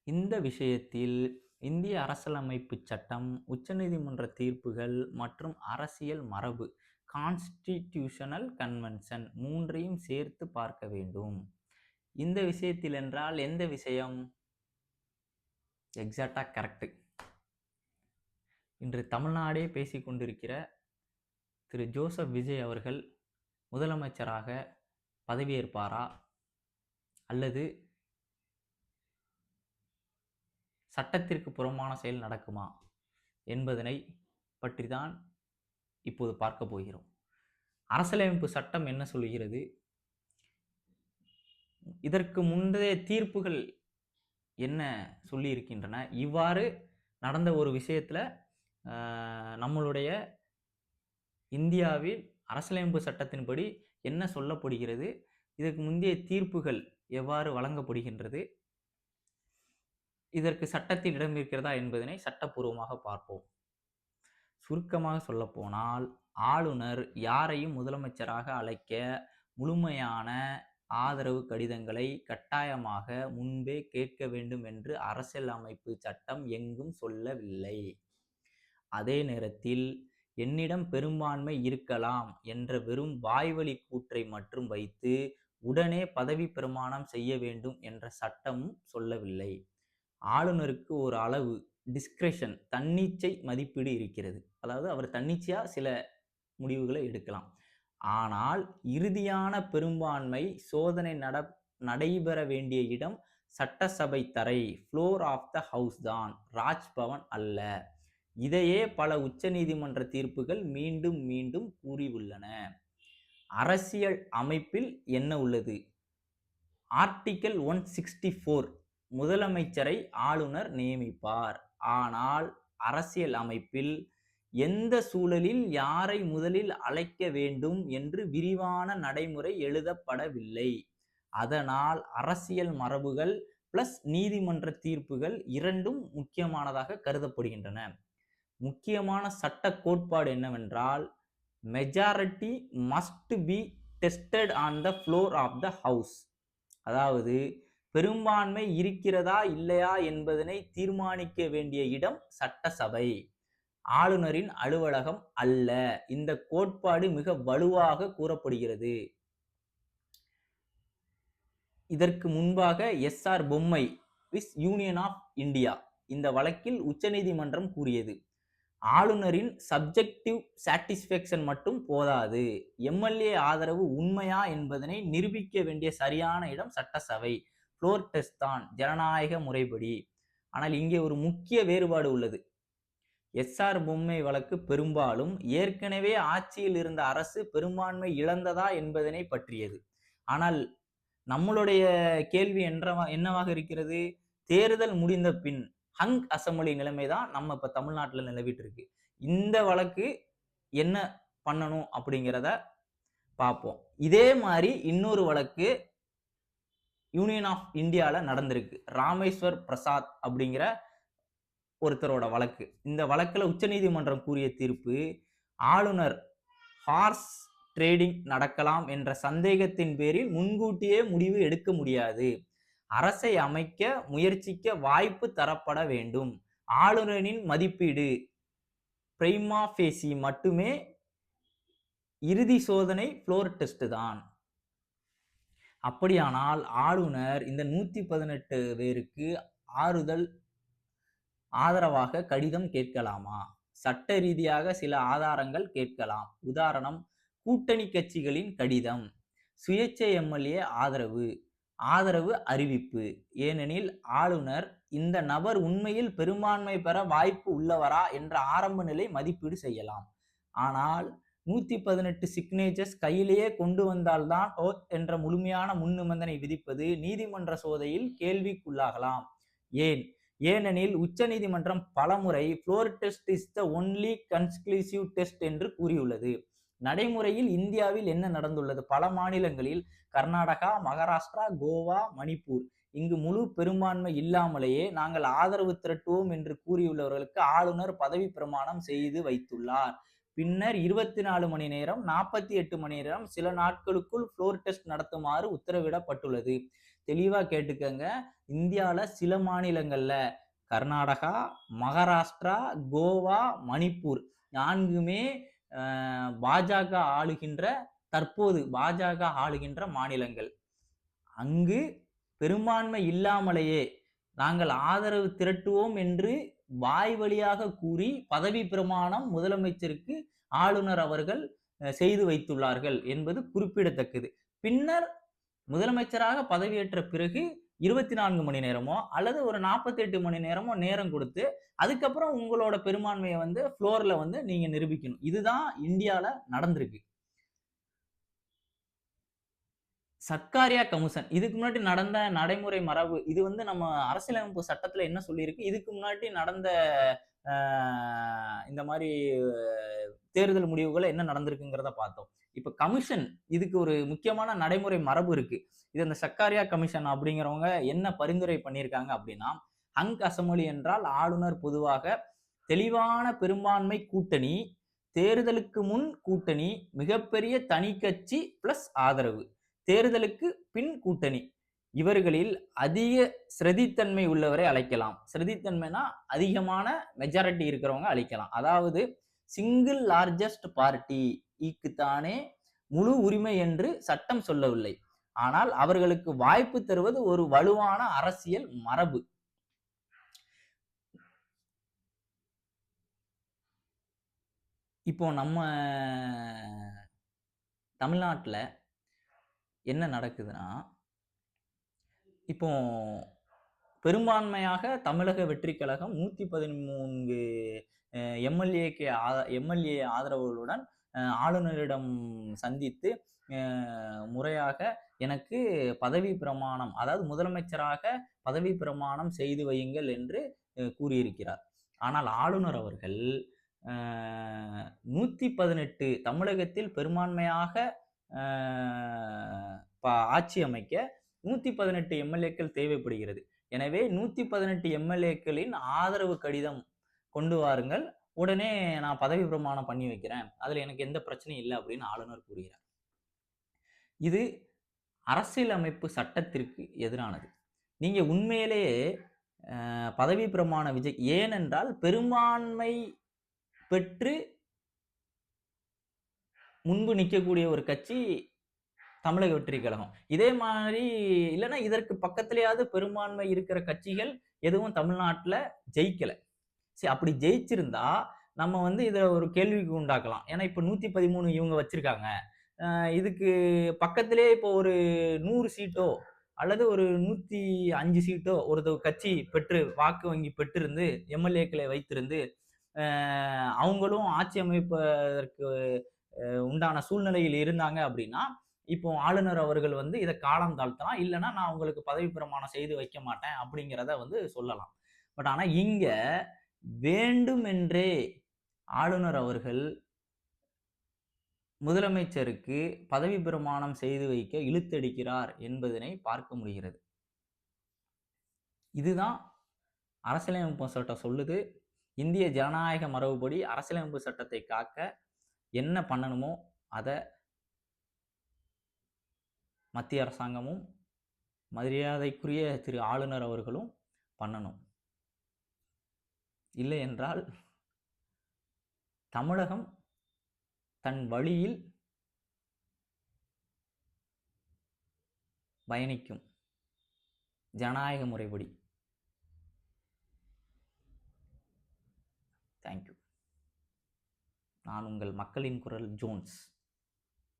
இந்த விஷயத்தில் இந்திய அரசியலமைப்பு சட்டம், உச்சநீதிமன்ற தீர்ப்புகள் மற்றும் அரசியல் மரபு கான்ஸ்டிடியூஷனல் கன்வென்ஷன் 3ஐயும் சேர்த்து பார்க்க வேண்டும். இந்த விஷயத்தில் என்றால் எந்த விஷயம்? எக்ஸாக்டா கரெக்ட். இன்று தமிழ்நாடே பேசிக் கொண்டிருக்கிற திரு ஜோசப் விஜய் அவர்கள் முதலமைச்சராக பதவியேற்பாரா அல்லது சட்டத்திற்கு புறம்பான செயல் நடக்குமா என்பதனை பற்றி தான் இப்போது பார்க்க போகிறோம். அரசியலமைப்பு சட்டம் என்ன சொல்கிறது? இதற்கு முந்தைய தீர்ப்புகள் என்ன சொல்லி இருக்கின்றன? இவ்வாறு நடந்த ஒரு விஷயத்துல நம்மளுடைய இந்தியாவில் அரசியலமைப்பு சட்டத்தின்படி என்ன சொல்லப்படுகிறது? இதற்கு முந்தைய தீர்ப்புகள் எவ்வாறு வழங்கப்படுகின்றது? இதற்கு சட்டத்தில் இடம் இருக்கிறதா என்பதனை சட்டப்பூர்வமாக பார்ப்போம். சுருக்கமாக சொல்ல போனால், ஆளுநர் யாரையும் முதலமைச்சராக அழைக்க முழுமையான ஆதரவு கடிதங்களை கட்டாயமாக முன்பே கேட்க வேண்டும் என்று அரசியலமைப்பு சட்டம் எங்கும் சொல்லவில்லை. அதே நேரத்தில் என்னிடம் பெரும்பான்மை இருக்கலாம் என்ற வெறும் வாய்வழி கூற்றை மட்டும் வைத்து உடனே பதவி பிரமாணம் செய்ய வேண்டும் என்ற சட்டமும் சொல்லவில்லை. ஆளுநருக்கு ஒரு அளவு டிஸ்கிரெஷன், தன்னிச்சை மதிப்பீடு இருக்கிறது. அதாவது அவர் தன்னிச்சையா சில முடிவுகளை எடுக்கலாம். ஆனால் இறுதியான பெரும்பான்மை சோதனை நடைபெற வேண்டிய இடம் சட்டசபை தரை, ஃப்ளோர் ஆஃப் த ஹவுஸ் தான், ராஜ்பவன் அல்ல. இதையே பல உச்ச நீதிமன்ற தீர்ப்புகள் மீண்டும் மீண்டும் கூறியுள்ளன. அரசியல் அமைப்பில் என்ன உள்ளது? ஆர்டிகல் 164 முதலமைச்சரை ஆளுநர் நியமிப்பார். ஆனால் அரசியல் அமைப்பில் எந்த சூழலில் யாரை முதலில் அழைக்க வேண்டும் என்று விரிவான நடைமுறை எழுதப்படவில்லை. அதனால் அரசியல் மரபுகள் பிளஸ் நீதிமன்ற தீர்ப்புகள் இரண்டும் முக்கியமானதாக கருதப்படுகின்றன. முக்கியமான சட்ட கோட்பாடு என்னவென்றால், majority must be tested on the floor of the house. அதாவது பெரும்பான்மை இருக்கிறதா இல்லையா என்பதனை தீர்மானிக்க வேண்டிய இடம் சட்டசபை, ஆளுநரின் அலுவலகம் அல்ல. இந்த கோட்பாடு மிக வலுவாக கூறப்படுகிறது. இதற்கு முன்பாக எஸ்.ஆர். பொம்மை விஸ் யூனியன் ஆஃப் இந்தியா இந்த வழக்கில் உச்சநீதிமன்றம் கூறியது, ஆளுநரின் சப்ஜெக்டிவ் சாட்டிஸ்பேக்ஷன் மட்டும் போதாது, எம்எல்ஏ ஆதரவு உண்மையா என்பதனை நிரூபிக்க வேண்டிய சரியான இடம் சட்டசபை, ஃப்ளோர் டெஸ்ட் தான் ஜனநாயக முறைப்படி. ஆனால் இங்கே ஒரு முக்கிய வேறுபாடு உள்ளது. எஸ்.ஆர். பொம்மை வழக்கு பெரும்பாலும் ஏற்கனவே ஆட்சியில் இருந்த அரசு பெரும்பான்மை இழந்ததா என்பதனை பற்றியது. ஆனால் நம்மளுடைய கேள்வி என்னவாக இருக்கிறது? தேர்தல் முடிந்த பின் ஹங் அசம்பிளி நிலைமை தான் நம்ம இப்ப தமிழ்நாட்டில் நிலவிட்டு இருக்கு. இந்த வழக்கு என்ன பண்ணணும் அப்படிங்கிறத பார்ப்போம். இதே மாதிரி இன்னொரு வழக்கு யூனியன் ஆஃப் இந்தியால நடந்திருக்கு. ராமேஸ்வர் பிரசாத் அப்படிங்கிற ஒருத்தரோட வழக்கு. இந்த வழக்குல உச்சநீதிமன்றம் கூறிய தீர்ப்பு, ஆளுநர் ஹார்ஸ் ட்ரேடிங் நடக்கலாம் என்ற சந்தேகத்தின் பேரில் முன்கூட்டியே முடிவு எடுக்க முடியாது. அரசை அமைக்க முயற்சிக்க வாய்ப்பு தரப்பட வேண்டும். ஆளுநரின் மதிப்பீடு பிரைமா ஃபேசி மட்டுமே, இறுதி சோதனை ஃப்ளோர் டெஸ்ட் தான். அப்படியானால் ஆளுநர் இந்த 118 பேருக்கு ஆதரவாக கடிதம் கேட்கலாமா? சட்ட ரீதியாக சில ஆதாரங்கள் கேட்கலாம். உதாரணம், கூட்டணி கட்சிகளின் கடிதம், சுயேட்சை எம்எல்ஏ ஆதரவு அறிவிப்பு. ஏனெனில் ஆளுநர் இந்த நபர் உண்மையில் பெரும்பான்மை பெற வாய்ப்பு உள்ளவரா என்ற ஆரம்ப நிலை மதிப்பீடு செய்யலாம். ஆனால் 118 சிக்னேச்சர்ஸ் கையிலேயே கொண்டு வந்தால்தான் என்ற முழுமையான முன் நிபந்தனை விதிப்பது நீதிமன்ற சோதனையில் கேள்விக்குள்ளாகலாம். ஏனெனில் உச்ச நீதிமன்றம் பலமுறை floor test is the only conclusive test என்று கூறியுள்ளது. நடைமுறையில் இந்தியாவில் என்ன நடந்துள்ளது? பல மாநிலங்களில் கர்நாடகா, மகாராஷ்டிரா, கோவா, மணிப்பூர் இங்கு முழு பெரும்பான்மை இல்லாமலேயே நாங்கள் ஆதரவு திரட்டுவோம் என்று கூறியுள்ளவர்களுக்கு ஆளுநர் பதவி பிரமாணம் செய்து வைத்துள்ளார். பின்னர் 24 மணி நேரம், 48 மணி நேரம், சில நாட்களுக்குள் ஃப்ளோர் டெஸ்ட் நடத்துமாறு உத்தரவிடப்பட்டுள்ளது. தெளிவா கேட்டுக்கங்க. இந்தியால சில மாநிலங்கள்ல கர்நாடகா, மகாராஷ்டிரா, கோவா, மணிப்பூர் 4மே பாஜக ஆளுகின்ற தற்போது பாஜக ஆளுகின்ற மாநிலங்கள். அங்கு பெரும்பான்மை இல்லாமலேயே நாங்கள் ஆதரவு திரட்டுவோம் என்று வாய் வழியாக கூறி பதவி பிரமாணம் முதலமைச்சருக்கு ஆளுநர் அவர்கள் செய்து வைத்துள்ளார்கள் என்பது குறிப்பிடத்தக்கது. பின்னர் முதலமைச்சராக பதவியேற்ற பிறகு 24 மணி நேரமோ அல்லது ஒரு 48 மணி நேரமோ நேரம் கொடுத்து அதுக்கப்புறம் உங்களோட பெரும்பான்மையை வந்து ஃப்ளோர்ல வந்து நீங்க நிரூபிக்கணும். இதுதான் இந்தியால நடந்திருக்கு. சர்க்காரியா கமிஷன் இதுக்கு முன்னாடி நடந்த நடைமுறை மரபு இது வந்து நம்ம அரசியலமைப்பு சட்டத்துல என்ன சொல்லியிருக்கு, இதுக்கு முன்னாடி நடந்த இந்த மாதிரி தேர்தல் முடிவுகள் என்ன நடந்திருக்குங்கிறத பார்த்தோம். இப்ப கமிஷன் இதுக்கு ஒரு முக்கியமான நடைமுறை மரபு இருக்கு. இது அந்த சர்க்காரியா கமிஷன் அப்படிங்கிறவங்க என்ன பரிந்துரை பண்ணியிருக்காங்க அப்படின்னா, ஹங் அசெம்பிளி என்றால் ஆளுநர் பொதுவாக தெளிவான பெரும்பான்மை கூட்டணி, தேர்தலுக்கு முன் கூட்டணி, மிகப்பெரிய தனி கட்சி பிளஸ் ஆதரவு, தேர்தலுக்கு பின் கூட்டணி, இவர்களில் அதிக ஸ்திரதித்தன்மை உள்ளவரை அழைக்கலாம். ஸ்திரதித்தன்மைனா அதிகமான மெஜாரிட்டி இருக்கிறவங்க அழைக்கலாம். அதாவது சிங்கிள் லார்ஜஸ்ட் பார்ட்டிக்கு தானே முழு உரிமை என்று சட்டம் சொல்லவில்லை. ஆனால் அவர்களுக்கு வாய்ப்பு தருவது ஒரு வலுவான அரசியல் மரபு. இப்போ நம்ம தமிழ்நாட்டுல என்ன நடக்குதுன்னா, இப்போ பெரும்பான்மையாக தமிழக வெற்றிக் கழகம் 113 எம்எல்ஏ ஆதரவுகளுடன் ஆளுநரிடம் சந்தித்து முறையாக எனக்கு பதவி பிரமாணம், அதாவது முதலமைச்சராக பதவி பிரமாணம் செய்து வையுங்கள் என்று கூறியிருக்கிறார். ஆனால் ஆளுநர் அவர்கள் 118 தமிழகத்தில் பெரும்பான்மையாக ஆட்சி அமைக்க 118 எம்எல்ஏக்கள் தேவைப்படுகிறது. எனவே 118 எம்எல்ஏக்களின் ஆதரவு கடிதம் கொண்டு வாருங்கள், உடனே நான் பதவி பிரமாணம் பண்ணி வைக்கிறேன், அதுல எனக்கு எந்த பிரச்சனையும் இல்லை அப்படின்னு ஆளுநர் கூறுகிறார். இது அரசியலமைப்பு சட்டத்திற்கு எதிரானது. நீங்க உண்மையிலேயே பதவி பிரமாண விஜய், ஏனென்றால் பெரும்பான்மை பெற்று முன்பு நிற்கக்கூடிய ஒரு கட்சி தமிழக வெற்றி கழகம். இதே மாதிரி இல்லைன்னா இதற்கு பக்கத்திலேயாவது பெரும்பான்மை இருக்கிற கட்சிகள் எதுவும் தமிழ்நாட்டுல ஜெயிக்கல. சரி, அப்படி ஜெயிச்சிருந்தா நம்ம வந்து இதை ஒரு கேள்விக்கு உண்டாக்கலாம். ஏன்னா இப்ப 113 இவங்க வச்சிருக்காங்க, இதுக்கு பக்கத்திலே இப்போ ஒரு 100 சீட்டோ அல்லது ஒரு 105 சீட்டோ ஒரு கட்சி பெற்று வாக்கு வங்கி பெற்றிருந்து எம்எல்ஏக்களை வைத்திருந்து அவங்களும் ஆட்சி அமைப்பதற்கு உண்டான சூழ்நிலையில் இருந்தாங்க அப்படின்னா, இப்போ ஆளுநர் அவர்கள் வந்து இதை காலம் தாழ்த்தலாம், இல்லைன்னா நான் உங்களுக்கு பதவி பிரமாணம் செய்து வைக்க மாட்டேன் அப்படிங்கிறத வந்து சொல்லலாம். பட் ஆனா இங்க வேண்டுமென்றே ஆளுநர் அவர்கள் முதலமைச்சருக்கு பதவி பிரமாணம் செய்து வைக்க இழுத்தடிக்கிறார் என்பதனை பார்க்க முடிகிறது. இதுதான் அரசியலமைப்பு சட்டம் சொல்லுது. இந்திய ஜனநாயக மரபுப்படி அரசியலமைப்பு சட்டத்தை காக்க என்ன பண்ணணுமோ அதை மத்திய அரசாங்கமும் மரியாதைக்குரிய திரு ஆளுநர் அவர்களும் பண்ணணும். இல்லை என்றால் தமிழகம் தன் வழியில் பயணிக்கும் ஜனநாயக முறைப்படி. தேங்க்யூ. நான் உங்கள் மக்களின் குரல் ஜோன்ஸ்.